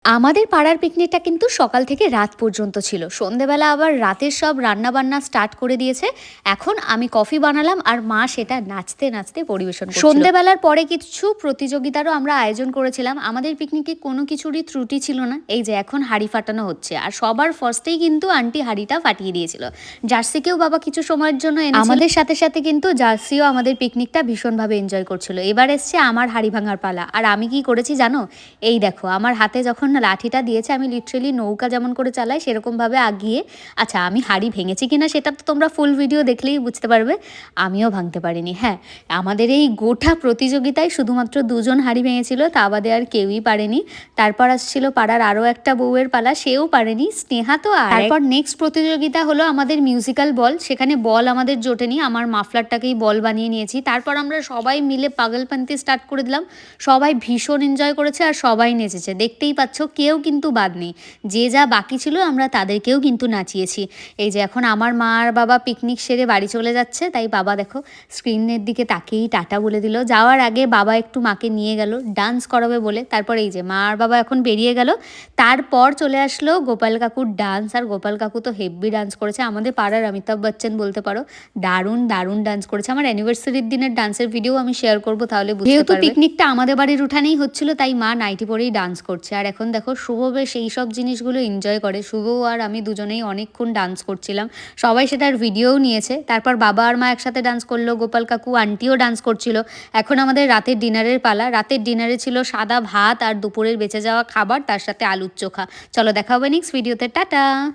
আমাদের পাড়ার পিকনিকটা কিন্তু সকাল থেকে রাত পর্যন্ত ছিল। সন্ধেবেলা আবার রাতের সব রান্নাবান্না স্টার্ট করে দিয়েছে। এখন আমি কফি বানালাম আর মা সেটা নাচতে নাচতে পরিবেশন করছিল। সন্ধেবেলার পরে কিছু প্রতিযোগিতারও আমরা আয়োজন করেছিলাম। আমাদের পিকনিকে কোনো কিছুরই ত্রুটি ছিল না। এই যে এখন হাঁড়ি ফাটানো হচ্ছে, আর সবার ফার্স্টেই কিন্তু আন্টি হাঁড়িটা ফাটিয়ে দিয়েছিল। জার্সিকেও বাবা কিছু সময়ের জন্য এনেছিল। আমাদের সাথে সাথে কিন্তু জার্সিও আমাদের পিকনিকটা ভীষণভাবে এনজয় করছিল। এবার এসছে আমার হাঁড়ি ভাঙার পালা। আর আমি কি করেছি জানো? এই দেখো, আমার হাতে যখন লাঠিটা দিয়েছে আমি লিটারেলি নৌকা যেমন করে চালাই সেরকমভাবে আগিয়ে, আচ্ছা আমি হাঁড়ি ভেঙেছি কিনা সেটা তো তোমরা ফুল ভিডিও দেখলেই বুঝতে পারবে। আমিও ভাঙতে পারিনি। হ্যাঁ, আমাদের এই গোটা প্রতিযোগিতায় শুধুমাত্র দুজন হাঁড়ি ভেঙেছিল, তা বাদে আর কেউই পারেনি। তারপর আসছিল পাড়ার আরও একটা বউয়ের পালা, সেও পারেনি। স্নেহা তো আর তারপর নেক্সট প্রতিযোগিতা হলো আমাদের মিউজিক্যাল বল। সেখানে বল আমাদের জোটেনি, আমার মাফলারটাকেই বল বানিয়ে নিয়েছি। তারপর আমরা সবাই মিলে পাগলপান্তি স্টার্ট করে দিলাম। সবাই ভীষণ এনজয় করেছে আর সবাই নেচেছে, দেখতেই পাচ্ছ কেউ কিন্তু বাদ নেই। যে যা বাকি ছিল আমরা তাদেরকেও কিন্তু নাচিয়েছি। এই যে এখন আমার মা আর বাবা পিকনিক সেরে বাড়ি চলে যাচ্ছে, তাই বাবা দেখো স্ক্রিনের দিকে তাকেই টাটা বলে দিল। যাওয়ার আগে বাবা একটু মাকে নিয়ে গেল ডান্স করাবে বলে। তারপর এই যে মা আর বাবা এখন বেরিয়ে গেল। তারপর চলে আসলো গোপাল কাকুর ডান্স, আর গোপাল কাকু তো হেভি ডান্স করেছে, আমাদের পাড়ার অমিতাভ বচ্চন বলতে পারো। দারুণ দারুণ ডান্স করেছে। আমার অ্যানিভার্সারির দিনের ডান্সের ভিডিও আমি শেয়ার করবো, তাহলে বুঝতে পারবে। যেহেতু পিকনিকটা আমাদের বাড়ির উঠানেই হচ্ছিল, তাই মা নাইটি পরেই ডান্স করছে। আর এখন দেখো শুভ বেশ এই সব জিনিসগুলো এনজয় করে। শুভ আর আমি দুজনেই অনেকক্ষণ ডান্স করছিলাম, সবাই সেটার ভিডিওও নিয়েছে। তারপর বাবা আর মা একসাথে ডান্স করলো, গোপাল কাকু আন্টিও ডান্স করছিল। এখন আমাদের রাতের ডিনারের পালা। রাতের ডিনারে ছিল সাদা ভাত আর দুপুরের বেঁচে যাওয়া খাবার, তার সাথে আলুর চোখা। চলো দেখা হবে নেক্সট ভিডিওতে, টাটা।